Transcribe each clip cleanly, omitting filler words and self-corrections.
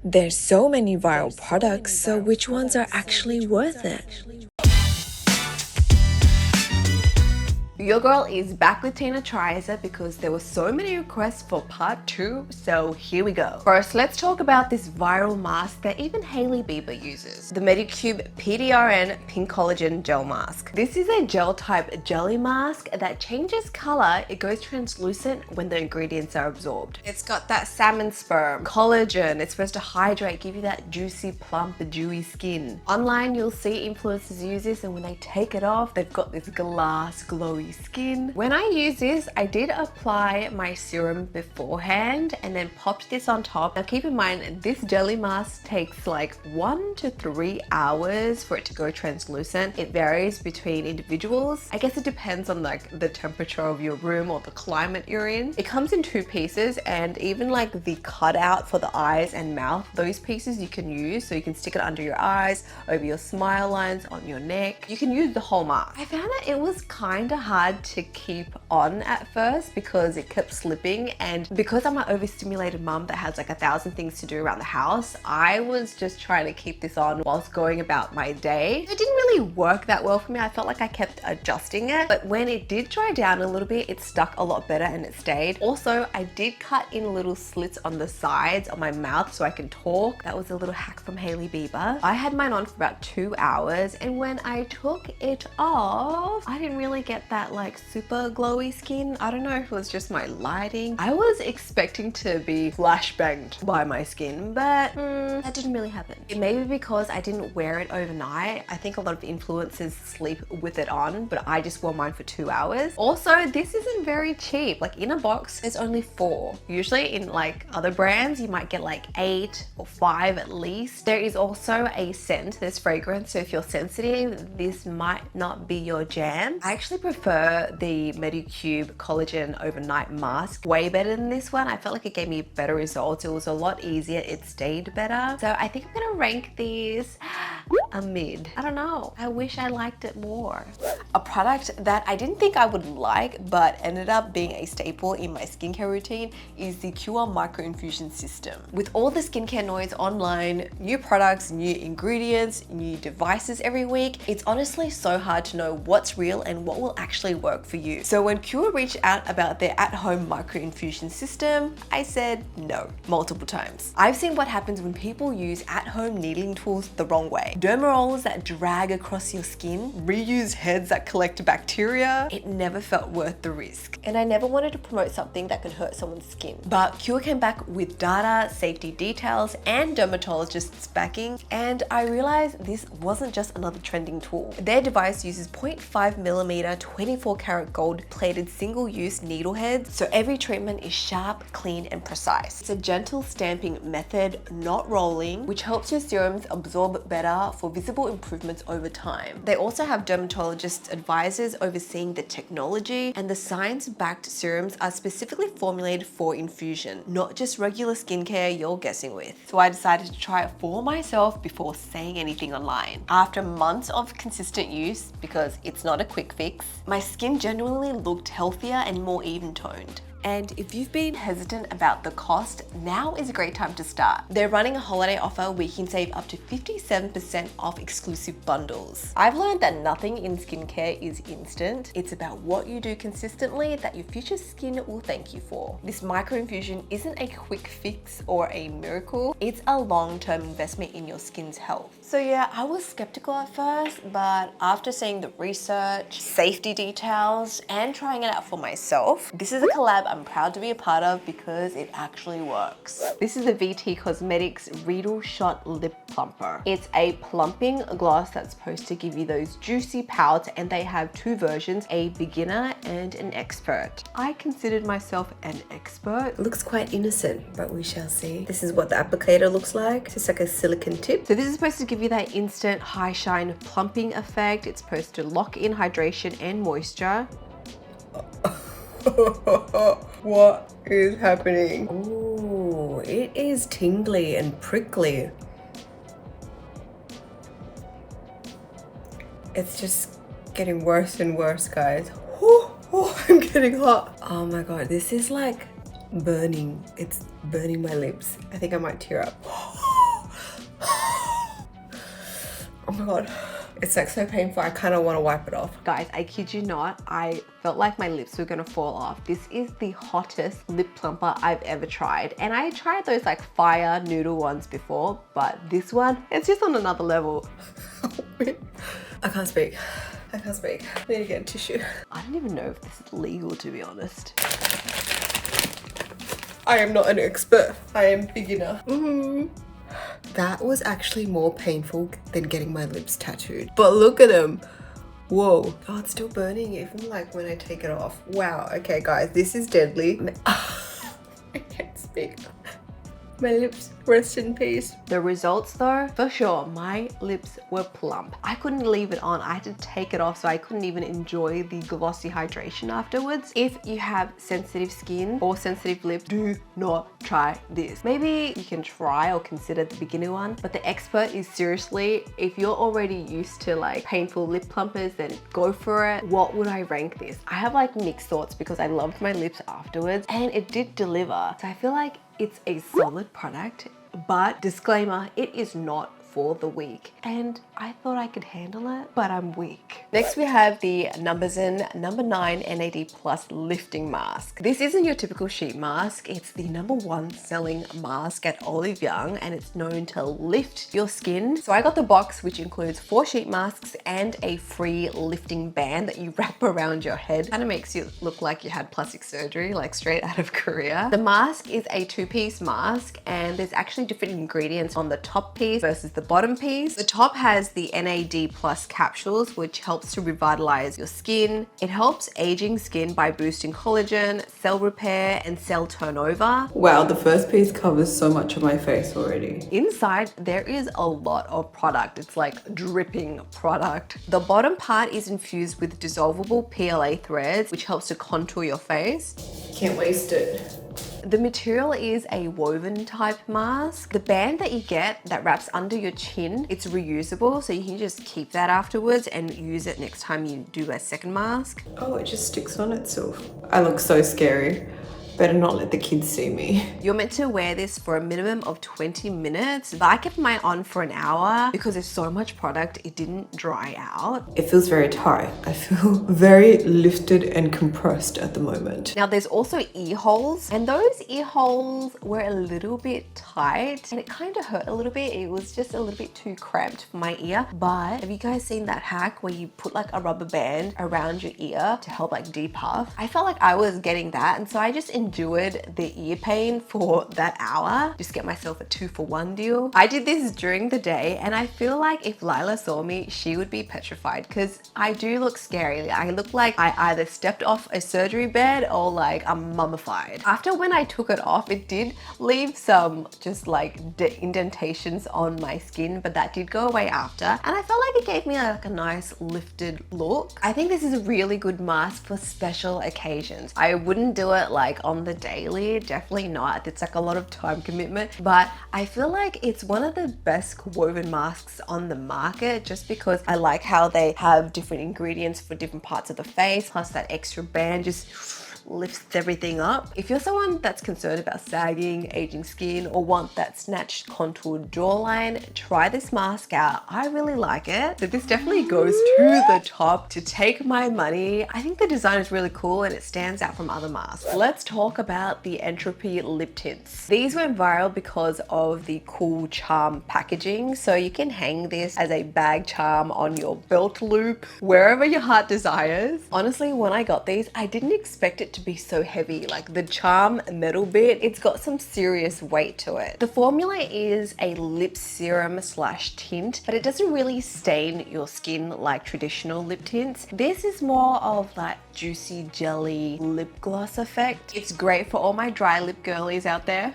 There's so many viral products, so which ones are actually worth it? Your girl is back with Tina Tries It because there were so many requests for part 2, so here we go. First, let's talk about this viral mask that even Hailey Bieber uses. The Medicube PDRN Pink Collagen Gel Mask. This is a gel type jelly mask that changes color. It goes translucent when the ingredients are absorbed. It's got that salmon sperm, collagen. It's supposed to hydrate, give you that juicy, plump, dewy skin. Online, you'll see influencers use this, and when they take it off, they've got this glass, glowy skin. When I use this, I did apply my serum beforehand and then popped this on top. Now keep in mind, this jelly mask takes like 1 to 3 hours for it to go translucent. It varies between individuals. I guess it depends on like the temperature of your room or the climate you're in. It comes in 2 pieces, and even like the cutout for the eyes and mouth, those pieces you can use, so you can stick it under your eyes, over your smile lines, on your neck. You can use the whole mask. I found that it was kind of hard to keep on at first because it kept slipping, and because I'm an overstimulated mum that has like 1,000 things to do around the house, I was just trying to keep this on whilst going about my day. It didn't really work that well for me. I felt like I kept adjusting it, but when it did dry down a little bit, it stuck a lot better and it stayed. Also, I did cut in little slits on the sides of my mouth so I can talk. That was a little hack from Hailey Bieber. I had mine on for about 2 hours, and when I took it off, I didn't really get that like super glowy skin. I don't know if it was just my lighting. I was expecting to be flashbanged by my skin, but that didn't really happen. It may be because I didn't wear it overnight. I think a lot of influencers sleep with it on, but I just wore mine for 2 hours. Also, this isn't very cheap. Like in a box, there's only 4. Usually in like other brands, you might get like 8 or 5 at least. There is also a scent, there's fragrance, so if you're sensitive, this might not be your jam. I actually prefer the Medicube Collagen Overnight Mask way better than this one. I felt like it gave me better results. It was a lot easier. It stayed better. So I think I'm gonna rank these a mid. I don't know. I wish I liked it more. A product that I didn't think I would like but ended up being a staple in my skincare routine is the Qure Micro Infusion System. With all the skincare noise online, new products, new ingredients, new devices every week, it's honestly so hard to know what's real and what will actually work for you. So when Qure reached out about their at-home micro infusion system, I said no multiple times. I've seen what happens when people use at-home needling tools the wrong way. Derma rolls that drag across your skin, reused heads that collect bacteria. It never felt worth the risk. And I never wanted to promote something that could hurt someone's skin. But Qure came back with data, safety details, and dermatologists' backing, and I realized this wasn't just another trending tool. Their device uses 0.5mm 24 karat gold plated single-use needle heads, so every treatment is sharp, clean, and precise. It's a gentle stamping method, not rolling, which helps your serums absorb better for visible improvements over time. They also have dermatologist advisors overseeing the technology, and the science-backed serums are specifically formulated for infusion, not just regular skincare you're guessing with. So I decided to try it for myself before saying anything online. After months of consistent use, because it's not a quick fix, my skin genuinely looked healthier and more even toned. And if you've been hesitant about the cost, now is a great time to start. They're running a holiday offer where you can save up to 57% off exclusive bundles. I've learned that nothing in skincare is instant. It's about what you do consistently that your future skin will thank you for. This micro infusion isn't a quick fix or a miracle. It's a long-term investment in your skin's health. So yeah, I was skeptical at first, but after seeing the research, safety details, and trying it out for myself, this is a collab I'm proud to be a part of because it actually works. This is the VT Cosmetics Riedel Shot Lip Plumper. It's a plumping gloss that's supposed to give you those juicy pouts, and they have 2 versions, a beginner and an expert. I considered myself an expert. It looks quite innocent, but we shall see. This is what the applicator looks like. It's just like a silicone tip. So this is supposed to give you that instant high shine plumping effect. It's supposed to lock in hydration and moisture. What is happening? Ooh, it is tingly and prickly. It's just getting worse and worse, guys. I'm getting hot. Oh my god, this is like burning. It's burning my lips. I think I might tear up. my god. It's like so painful. I kind of want to wipe it off. Guys, I kid you not, I felt like my lips were gonna fall off. This is the hottest lip plumper I've ever tried. And I tried those like fire noodle ones before, but this one, it's just on another level. I can't speak. I can't speak. I need to get a tissue. I don't even know if this is legal, to be honest. I am not an expert. I am beginner. That was actually more painful than getting my lips tattooed. But look at them. Whoa. Oh, it's still burning even like when I take it off. Wow. Okay, guys, this is deadly. I can't speak. My lips, rest in peace. The results though, for sure, my lips were plump. I couldn't leave it on. I had to take it off, so I couldn't even enjoy the glossy hydration afterwards. If you have sensitive skin or sensitive lips, do not try this. Maybe you can try or consider the beginner one, but the expert is seriously, if you're already used to like painful lip plumpers, then go for it. What would I rank this? I have like mixed thoughts because I loved my lips afterwards and it did deliver. So I feel like it's a solid product, but disclaimer, it is not for the weak. And I thought I could handle it, but I'm weak. Next we have the Numbers-In number 9 NAD Plus Lifting Mask. This isn't your typical sheet mask. It's the #1 selling mask at Olive Young and it's known to lift your skin. So I got the box, which includes 4 sheet masks and a free lifting band that you wrap around your head. Kind of makes you look like you had plastic surgery, like straight out of Korea. The mask is a 2-piece mask and there's actually different ingredients on the top piece versus the bottom piece. The top has the NAD Plus capsules, which helps to revitalize your skin. It helps aging skin by boosting collagen, cell repair, and cell turnover. Wow, the first piece covers so much of my face already. Inside, there is a lot of product. It's like dripping product. The bottom part is infused with dissolvable PLA threads, which helps to contour your face. Can't waste it. The material is a woven type mask. The band that you get that wraps under your chin, it's reusable, so you can just keep that afterwards and use it next time you do a second mask. Oh, it just sticks on itself. I look so scary. Better not let the kids see me. You're meant to wear this for a minimum of 20 minutes, but I kept mine on for an hour because there's so much product, it didn't dry out. It feels very tight. I feel very lifted and compressed at the moment. Now there's also ear holes, and those ear holes were a little bit tight and it kind of hurt a little bit. It was just a little bit too cramped for my ear. But have you guys seen that hack where you put like a rubber band around your ear to help like depuff? I felt like I was getting that, and so I just endured the ear pain for that hour. Just get myself a 2-for-1 deal. I did this during the day and I feel like if Lila saw me, she would be petrified because I do look scary. I look like I either stepped off a surgery bed or like I'm mummified. After when I took it off, it did leave some just like indentations on my skin, but that did go away after. And I felt like it gave me like a nice lifted look. I think this is a really good mask for special occasions. I wouldn't do it like on the daily, definitely not. It's like a lot of time commitment, but I feel like it's one of the best woven masks on the market just because I like how they have different ingredients for different parts of the face, plus that extra band just lifts everything up. If you're someone that's concerned about sagging, aging skin, or want that snatched contoured jawline, try this mask out. I really like it. So this definitely goes to the top to take my money. I think the design is really cool and it stands out from other masks. Let's talk about the Entropy lip tints. These went viral because of the cool charm packaging. So you can hang this as a bag charm on your belt loop, wherever your heart desires. Honestly, when I got these, I didn't expect it to be so heavy. Like the charm metal bit, it's got some serious weight to it. The formula is a lip serum / tint, but it doesn't really stain your skin like traditional lip tints. This is more of that juicy jelly lip gloss effect. It's great for all my dry lip girlies out there.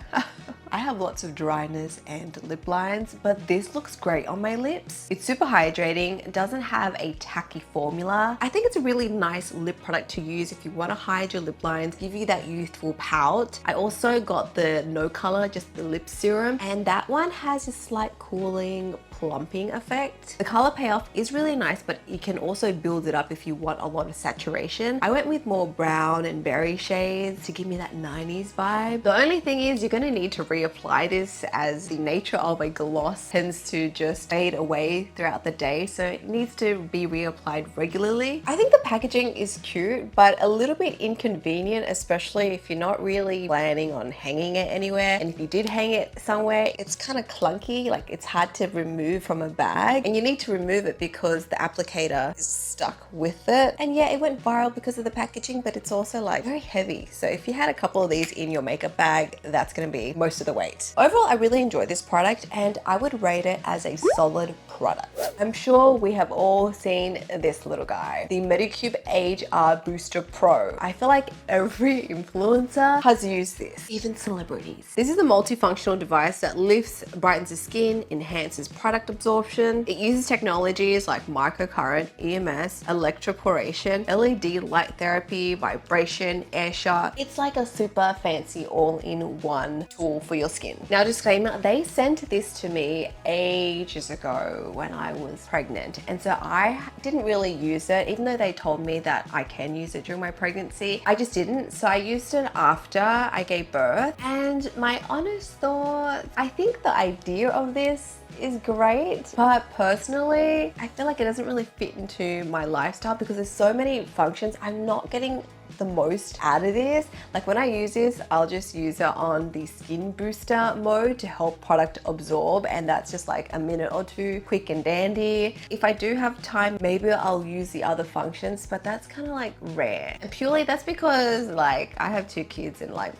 I have lots of dryness and lip lines, but this looks great on my lips. It's super hydrating, doesn't have a tacky formula. I think it's a really nice lip product to use if you want to hide your lip lines, give you that youthful pout. I also got the no color, just the lip serum, and that one has a slight cooling, plumping effect. The color payoff is really nice, but you can also build it up if you want a lot of saturation. I went with more brown and berry shades to give me that 90s vibe. The only thing is you're gonna need to reapply this, as the nature of a gloss tends to just fade away throughout the day, so it needs to be reapplied regularly. I think the packaging is cute, but a little bit inconvenient, especially if you're not really planning on hanging it anywhere. And if you did hang it somewhere, it's kind of clunky, like it's hard to remove from a bag, and you need to remove it because the applicator is stuck with it. And yeah, it went viral because of the packaging, but it's also like very heavy. So if you had a couple of these in your makeup bag, that's going to be most of the weight. Overall, I really enjoyed this product and I would rate it as a solid product. I'm sure we have all seen this little guy, the Medicube Age R Booster Pro. I feel like every influencer has used this, even celebrities. This is a multifunctional device that lifts, brightens the skin, enhances product absorption. It uses technologies like microcurrent, EMS, electroporation, LED light therapy, vibration, air shot. It's like a super fancy all-in-one tool for your skin. Now, disclaimer, they sent this to me ages ago when I was pregnant, and so I didn't really use it, even though they told me that I can use it during my pregnancy. I just didn't. So I used it after I gave birth, and my honest thoughts, I think the idea of this is great, but personally I feel like it doesn't really fit into my lifestyle because there's so many functions. I'm not getting the most out of this. Like when I use this, I'll just use it on the skin booster mode to help product absorb, and that's just like a minute or two, quick and dandy. If I do have time, maybe I'll use the other functions, but that's kind of like rare. And purely that's because like I have 2 kids and like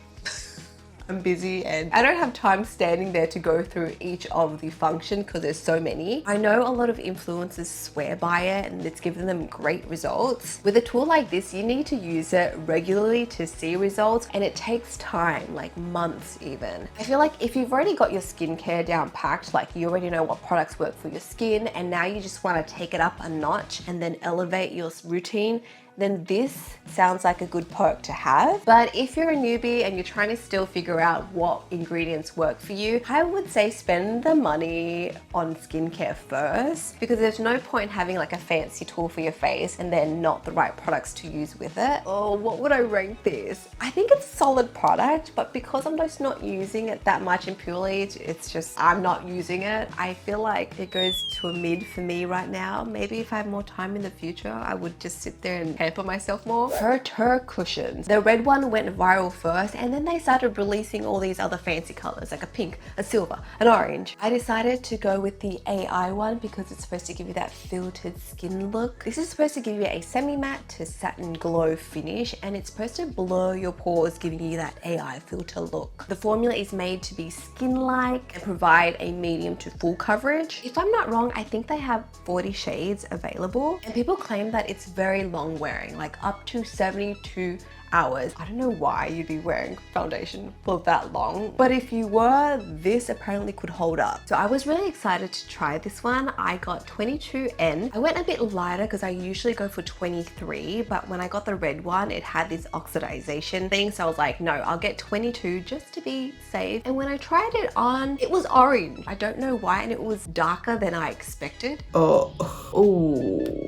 I'm busy and I don't have time standing there to go through each of the functions because there's so many. I know a lot of influencers swear by it and it's given them great results. With a tool like this, you need to use it regularly to see results, and it takes time, like months even. I feel like if you've already got your skincare down packed, like you already know what products work for your skin, and now you just want to take it up a notch and then elevate your routine, then this sounds like a good perk to have. But if you're a newbie and you're trying to still figure out what ingredients work for you, I would say spend the money on skincare first, because there's no point having like a fancy tool for your face and then not the right products to use with it. Oh, what would I rank this? I think it's a solid product, but because I'm just not using it that much, and purely it's just I'm not using it, I feel like it goes to a mid for me right now. Maybe if I have more time in the future, I would just sit there and pamper myself more. Her cushions. The red one went viral first, and then they started releasing all these other fancy colors like a pink, a silver, an orange. I decided to go with the AI one because it's supposed to give you that filtered skin look. This is supposed to give you a semi-matte to satin glow finish, and it's supposed to blur your pores, giving you that AI filter look. The formula is made to be skin-like and provide a medium to full coverage. If I'm not wrong, I think they have 40 shades available, and people claim that it's very long wearing, like up to 72 hours. I don't know why you'd be wearing foundation for that long, but if you were, this apparently could hold up. So I was really excited to try this one. I got 22N. I went a bit lighter because I usually go for 23, but when I got the red one, it had this oxidization thing, so I was like, no, I'll get 22 just to be safe. And when I tried it on, it was orange. I don't know why, and it was darker than I expected. Oh,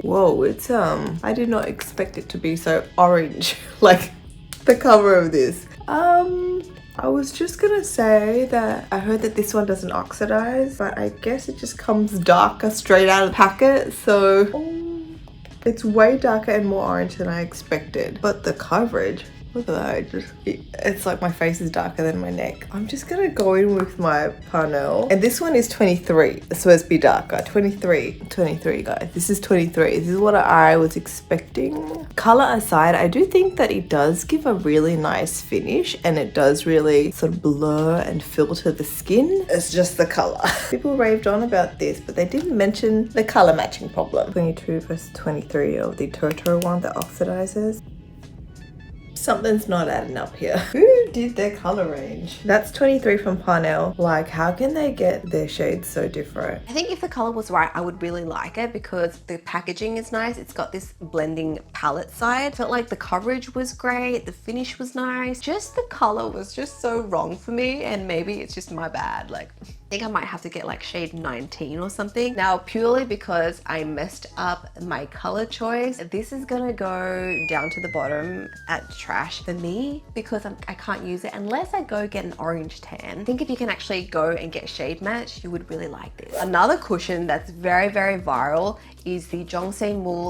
whoa, it's I did not expect it to be so orange. Like the cover of this. I was just gonna say that I heard that this one doesn't oxidize, but I guess it just comes darker straight out of the packet, so it's way darker and more orange than I expected. But the coverage, look at that, it's like my face is darker than my neck. I'm just gonna go in with my Parnell, and this one is 23. It's supposed to be darker. 23 guys, this is 23. This is what I was expecting. Color aside, I do think that it does give a really nice finish, and it does really sort of blur and filter the skin. It's just the color. People raved on about this, but they didn't mention the color matching problem. 22 versus 23 of the Toto one that oxidizes. Something's not adding up here. Who did their color range? That's 23 from Parnell. Like, how can they get their shades so different? I think if the color was right, I would really like it because the packaging is nice. It's got this blending palette side. Felt like the coverage was great. The finish was nice. Just the color was just so wrong for me, and maybe it's just my bad. Like, think I might have to get like shade 19 or something. Now, purely because I messed up my color choice, this is gonna go down to the bottom at trash for me because I can't use it unless I go get an orange tan. I think if you can actually go and get shade match, you would really like this. Another cushion that's very, very viral is the Yong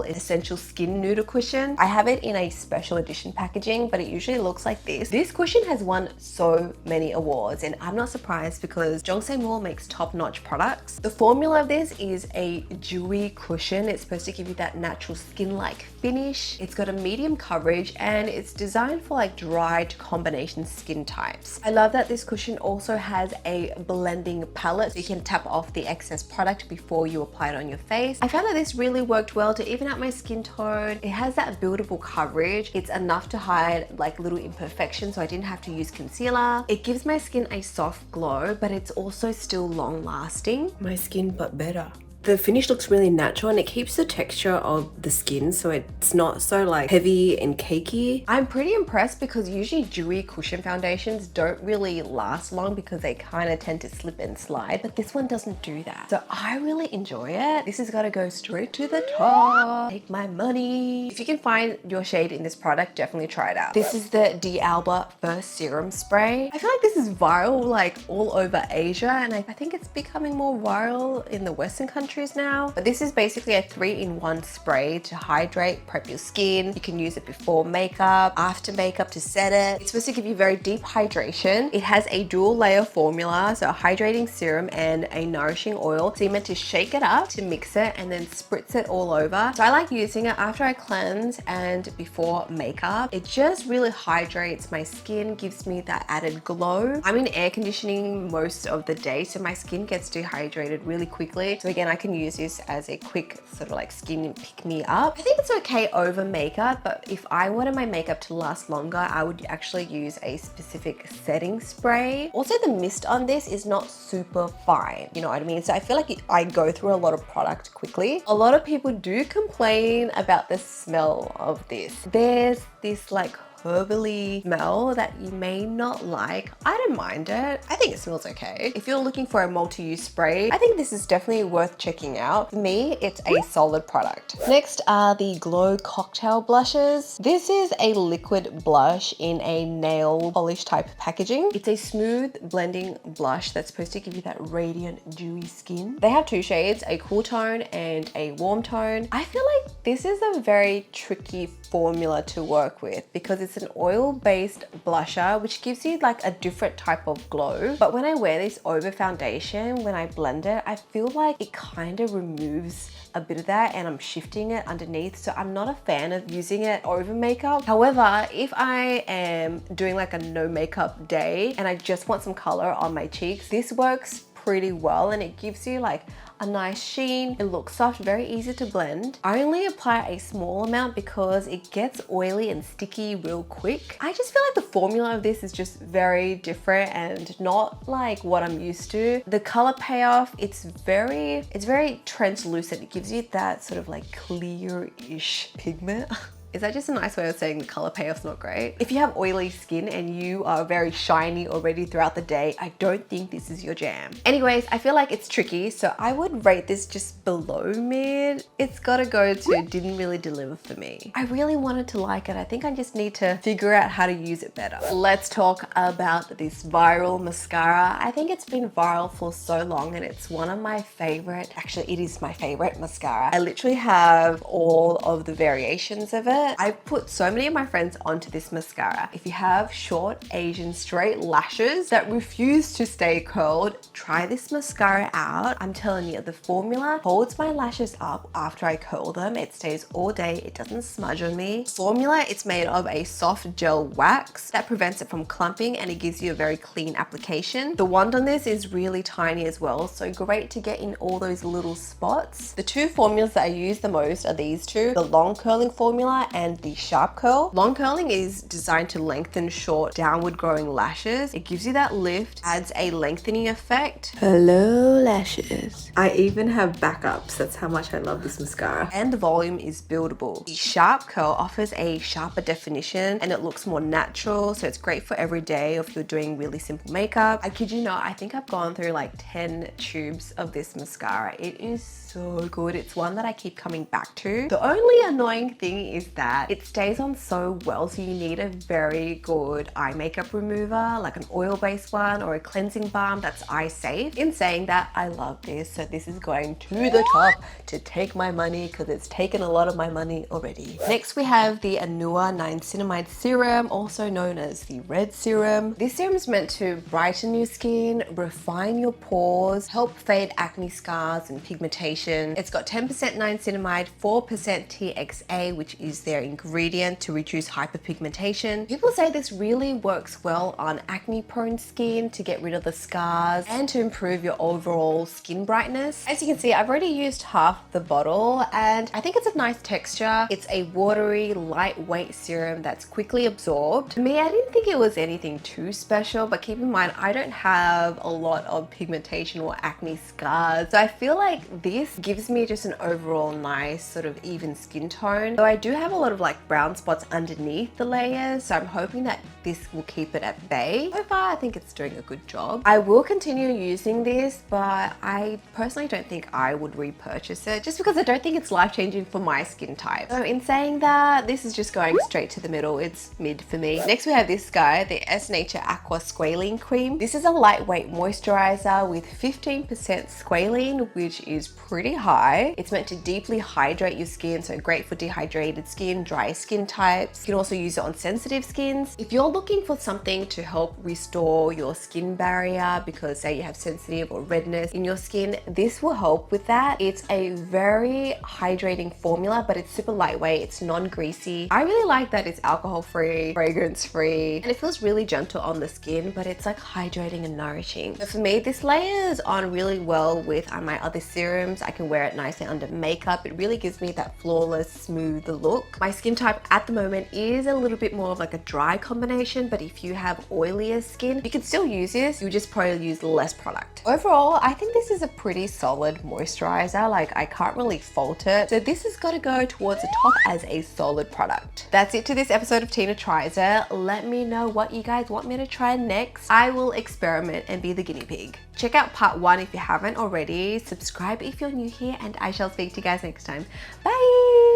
Essential Skin Nuder Cushion. I have it in a special edition packaging, but it usually looks like this. This cushion has won so many awards, and I'm not surprised because Yong makes top-notch products. The formula of this is a dewy cushion. It's supposed to give you that natural skin-like finish. It's got a medium coverage, and it's designed for like dry to combination skin types. I love that this cushion also has a blending palette, so you can tap off the excess product before you apply it on your face. I found that this really worked well to even out my skin tone. It has that buildable coverage. It's enough to hide like little imperfections, so I didn't have to use concealer. It gives my skin a soft glow, but it's also still long lasting. My skin, but better. The finish looks really natural and it keeps the texture of the skin so it's not so like heavy and cakey. I'm pretty impressed because usually dewy cushion foundations don't really last long because they kind of tend to slip and slide, but this one doesn't do that. So I really enjoy it. This has got to go straight to the top. Take my money. If you can find your shade in this product, definitely try it out. This is the D'Alba First Serum Spray. I feel like this is viral like all over Asia, and I think it's becoming more viral in the Western countries now. But this is basically a 3-in-1 spray to hydrate, prep your skin. You can use it before makeup, after makeup to set it. It's supposed to give you very deep hydration. It has a dual layer formula, so a hydrating serum and a nourishing oil. So you're meant to shake it up to mix it and then spritz it all over. So I like using it after I cleanse and before makeup. It just really hydrates my skin, gives me that added glow. I'm in air conditioning most of the day, so my skin gets dehydrated really quickly. So again, I can use this as a quick sort of like skin pick me up. I think it's okay over makeup, but if I wanted my makeup to last longer, I would actually use a specific setting spray. Also, the mist on this is not super fine, you know what I mean? So I feel like I go through a lot of product quickly. A lot of people do complain about the smell of this. There's this like herbally smell that you may not like. I don't mind it. I think it smells okay. If you're looking for a multi-use spray, I think this is definitely worth checking out. For me, it's a solid product. Next are the Glow Cocktail Blushes. This is a liquid blush in a nail polish type packaging. It's a smooth blending blush that's supposed to give you that radiant, dewy skin. They have two shades, a cool tone and a warm tone. I feel like this is a very tricky formula to work with because it's an oil-based blusher which gives you like a different type of glow. But when I wear this over foundation, when I blend it, I feel like it kind of removes a bit of that and I'm shifting it underneath. So I'm not a fan of using it over makeup. However, if I am doing like a no makeup day and I just want some color on my cheeks, this works pretty well and it gives you like a nice sheen. It looks soft, very easy to blend. I only apply a small amount because it gets oily and sticky real quick. I just feel like the formula of this is just very different and not like what I'm used to. The color payoff, it's very translucent. It gives you that sort of like clear-ish pigment. Is that just a nice way of saying the color payoff's not great? If you have oily skin and you are very shiny already throughout the day, I don't think this is your jam. Anyways, I feel like it's tricky, so I would rate this just below mid. It's gotta go to didn't really deliver for me. I really wanted to like it. I think I just need to figure out how to use it better. Let's talk about this viral mascara. I think it's been viral for so long and it's one of my favorite, actually it is my favorite mascara. I literally have all of the variations of it. I've put so many of my friends onto this mascara. If you have short Asian straight lashes that refuse to stay curled, try this mascara out. I'm telling you, the formula holds my lashes up after I curl them. It stays all day. It doesn't smudge on me. Formula, it's made of a soft gel wax that prevents it from clumping and it gives you a very clean application. The wand on this is really tiny as well, so great to get in all those little spots. The two formulas that I use the most are these two, the long curling formula and the sharp curl. Long curling is designed to lengthen short, downward growing lashes. It gives you that lift, adds a lengthening effect. Hello, lashes. I even have backups. That's how much I love this mascara. And the volume is buildable. The sharp curl offers a sharper definition and it looks more natural, so it's great for every day if you're doing really simple makeup. I kid you not, I think I've gone through like 10 tubes of this mascara. It is so good. It's one that I keep coming back to. The only annoying thing is that it stays on so well, so you need a very good eye makeup remover, like an oil-based one or a cleansing balm that's eye safe. In saying that, I love this, so this is going to the top to take my money because it's taken a lot of my money already. Next we have the Anua Niacinamide Serum, also known as the red serum. This serum is meant to brighten your skin, refine your pores, help fade acne scars and pigmentation. It's got 10% niacinamide, 4% TXA, which is their ingredient to reduce hyperpigmentation. People say this really works well on acne prone skin to get rid of the scars and to improve your overall skin brightness. As you can see, I've already used half the bottle and I think it's a nice texture. It's a watery, lightweight serum that's quickly absorbed. To me, I didn't think it was anything too special, but keep in mind, I don't have a lot of pigmentation or acne scars. So I feel like this gives me just an overall nice sort of even skin tone. Though I do have a lot of like brown spots underneath the layers, so I'm hoping that this will keep it at bay. So far, I think it's doing a good job. I will continue using this, but I personally don't think I would repurchase it just because I don't think it's life-changing for my skin type. So in saying that, this is just going straight to the middle. It's mid for me. Next we have this guy, the S Nature Aqua Squalane Cream. This is a lightweight moisturizer with 15% squalane, which is pretty high. It's meant to deeply hydrate your skin, so great for dehydrated skin, dry skin types. You can also use it on sensitive skins. If you're looking for something to help restore your skin barrier because say you have sensitive or redness in your skin, this will help with that. It's a very hydrating formula, but it's super lightweight. It's non-greasy. I really like that it's alcohol-free, fragrance-free, and it feels really gentle on the skin, but it's like hydrating and nourishing. So for me, this layers on really well with my other serums. I can wear it nicely under makeup. It really gives me that flawless, smooth look. My skin type at the moment is a little bit more of like a dry combination, but if you have oilier skin, you can still use this. You just probably use less product. Overall, I think this is a pretty solid moisturizer. Like I can't really fault it. So this has got to go towards the top as a solid product. That's it to this episode of Tina Tries It. Let me know what you guys want me to try next. I will experiment and be the guinea pig. Check out part 1 if you haven't already. Subscribe if you're new here, and I shall speak to you guys next time. Bye!